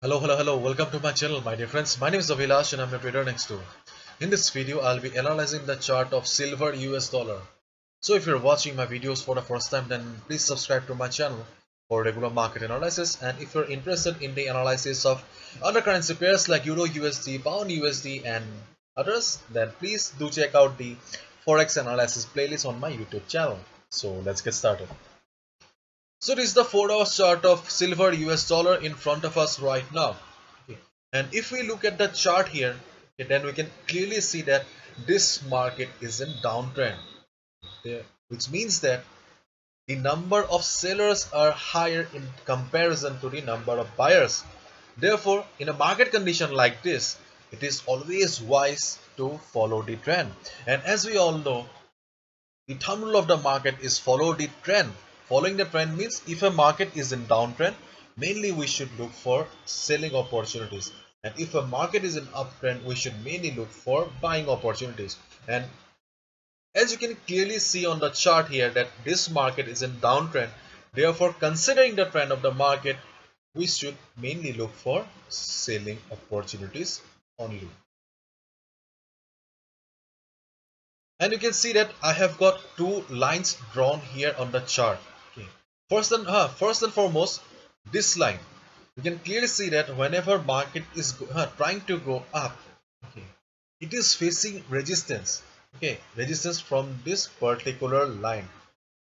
Hello. Welcome to my channel, my dear friends. My name is Abhilash and I'm your trader next door. In this video, I'll be analyzing the chart of silver US dollar. So if you're watching my videos for the first time, then please subscribe to my channel for regular market analysis. And if you're interested in the analysis of other currency pairs like Euro USD, Pound USD, and others, then please do check out the Forex analysis playlist on my YouTube channel. So let's get started. So this is the 4 hour chart of silver US dollar in front of us right now. Okay. And if we look at the chart here, okay, then we can clearly see that this market is in downtrend, okay, which means that the number of sellers are higher in comparison to the number of buyers. Therefore, in a market condition like this, it is always wise to follow the trend. And as we all know, the thumb rule of the market is follow the trend. Following the trend means if a market is in downtrend, mainly we should look for selling opportunities. And if a market is in uptrend, we should mainly look for buying opportunities. And as you can clearly see on the chart here that this market is in downtrend. Therefore, considering the trend of the market, we should mainly look for selling opportunities only. And you can see that I have got two lines drawn here on the chart. Okay. First and foremost, this line. You can clearly see that whenever market is trying to go up, okay, it is facing resistance. Okay, resistance from this particular line.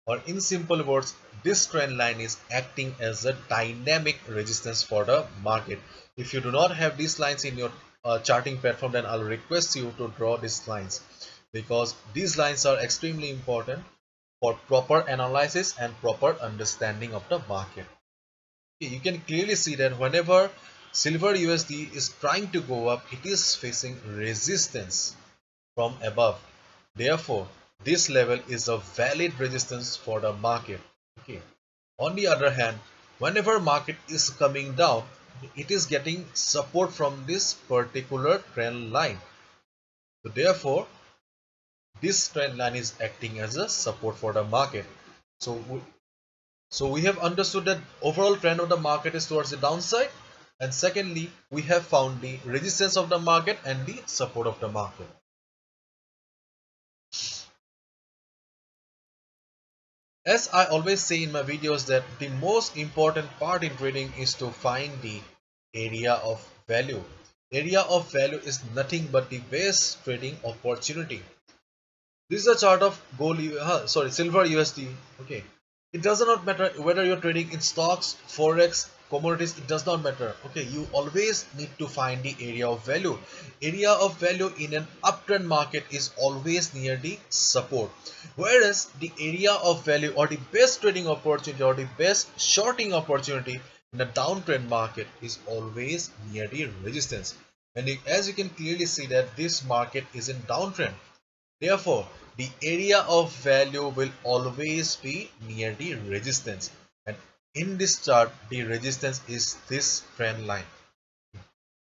Or in simple words, this trend line is acting as a dynamic resistance for the market. If you do not have these lines in your charting platform, then I'll request you to draw these lines, because these lines are extremely important for proper analysis and proper understanding of the market. Okay, you can clearly see that whenever silver USD is trying to go up, it is facing resistance from above. Therefore, this level is a valid resistance for the market. Okay. On the other hand, whenever market is coming down, it is getting support from this particular trend line. So therefore, this trend line is acting as a support for the market. So we have understood that overall trend of the market is towards the downside, and secondly, we have found the resistance of the market and the support of the market. As I always say in my videos, that the most important part in trading is to find the area of value. Area of value is nothing but the best trading opportunity. This is a chart of silver USD. Okay, it does not matter whether you're trading in stocks, forex, commodities. It does not matter. Okay, you always need to find the area of value. Area of value in an uptrend market is always near the support, whereas the area of value or the best trading opportunity or the best shorting opportunity in a downtrend market is always near the resistance. And as you can clearly see that this market is in downtrend. Therefore, the area of value will always be near the resistance. And in this chart, the resistance is this trend line.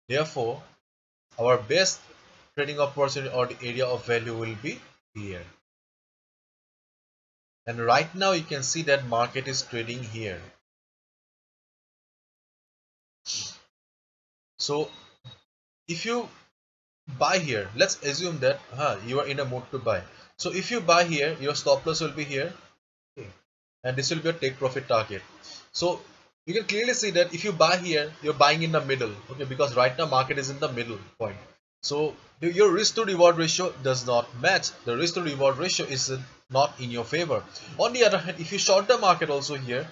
Therefore, our best trading opportunity or the area of value will be here. And right now you can see that market is trading here. So if you buy here, let's assume that you are in a mood to buy. So if you buy here, your stop loss will be here. Okay. And this will be a take profit target. So you can clearly see that if you buy here, you're buying in the middle. Okay, because right now market is in the middle point. So your risk to reward ratio does not match. The risk to reward ratio is not in your favor. On the other hand, if you short the market also here,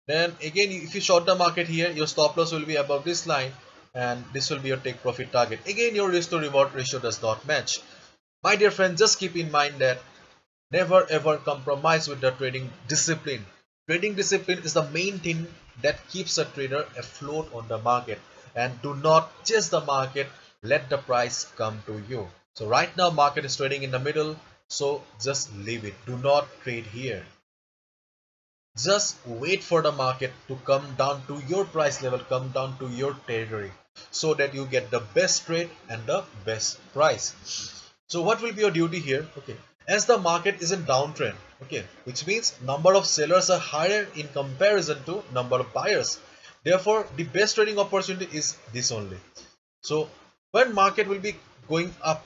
then again if you short the market here, your stop loss will be above this line, and this will be your take profit target. Again, your risk to reward ratio does not match. My dear friend, just keep in mind that never ever compromise with the trading discipline. Trading discipline is the main thing that keeps a trader afloat on the market. And do not chase the market, let the price come to you. So right now market is trading in the middle, so just leave it. Do not trade here. Just wait for the market to come down to your price level, come down to your territory, so that you get the best trade and the best price. So what will be your duty here? Okay, as the market is in downtrend, okay, which means number of sellers are higher in comparison to number of buyers. Therefore, the best trading opportunity is this only. So when market will be going up,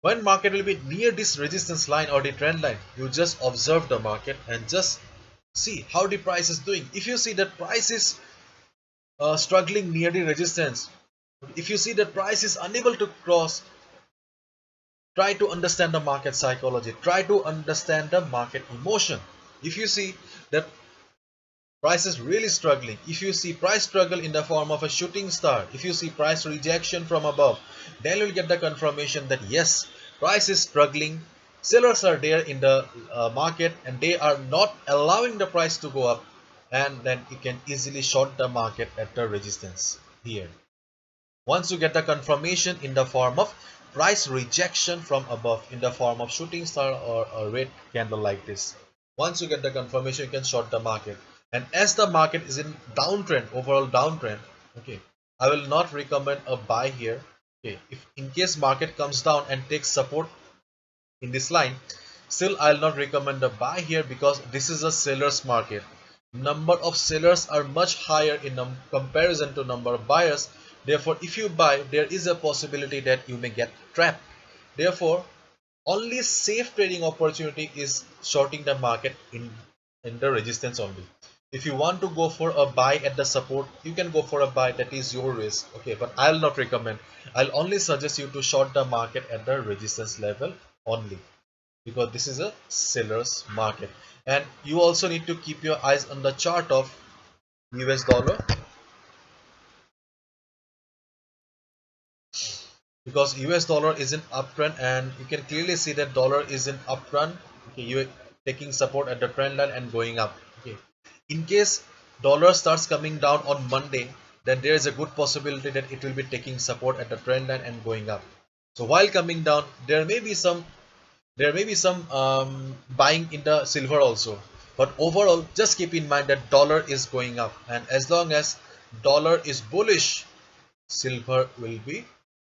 when market will be near this resistance line or the trend line, you just observe the market and just see how the price is doing. If you see that price is struggling near the resistance, if you see that price is unable to cross, try to understand the market psychology, try to understand the market emotion. If you see that price is really struggling, if you see price struggle in the form of a shooting star, if you see price rejection from above, then you'll get the confirmation that yes, price is struggling, sellers are there in the market and they are not allowing the price to go up, and then you can easily short the market at the resistance here. Once you get the confirmation in the form of price rejection from above, in the form of shooting star or a red candle like this, once you get the confirmation, you can short the market. And as the market is in downtrend, overall downtrend, okay, I will not recommend a buy here. Okay, if in case market comes down and takes support in this line, still I'll not recommend a buy here, because this is a seller's market. Number of sellers are much higher in comparison to number of buyers. Therefore, if you buy, there is a possibility that you may get trapped. Therefore, only safe trading opportunity is shorting the market in the resistance only. If you want to go for a buy at the support, you can go for a buy, that is your risk. Okay, but I'll not recommend. I'll only suggest you to short the market at the resistance level only, because this is a seller's market. And you also need to keep your eyes on the chart of US dollar, because US dollar is in uptrend and you can clearly see that dollar is in uptrend. Okay, you taking support at the trend line and going up. Okay, in case dollar starts coming down on Monday, then there is a good possibility that it will be taking support at the trend line and going up. So while coming down, there may be some buying in the silver also, but overall just keep in mind that dollar is going up, and as long as dollar is bullish, silver will be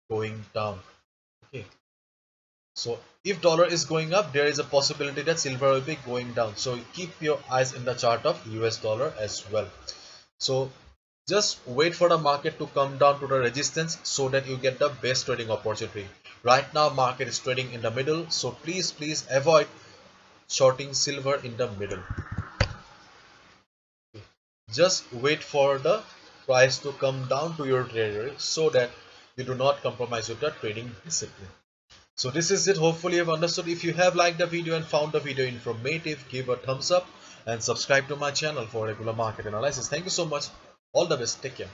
going down. Okay, so if dollar is going up, there is a possibility that silver will be going down, so keep your eyes in the chart of US dollar as well. So just wait for the market to come down to the resistance so that you get the best trading opportunity. Right now market is trading in the middle, so please avoid shorting silver in the middle. Just wait for the price to come down to your treasury so that you do not compromise with the trading discipline. So this is it. Hopefully you have understood. If you have liked the video and found the video informative, give a thumbs up and subscribe to my channel for regular market analysis. Thank you so much. All the best. Take care.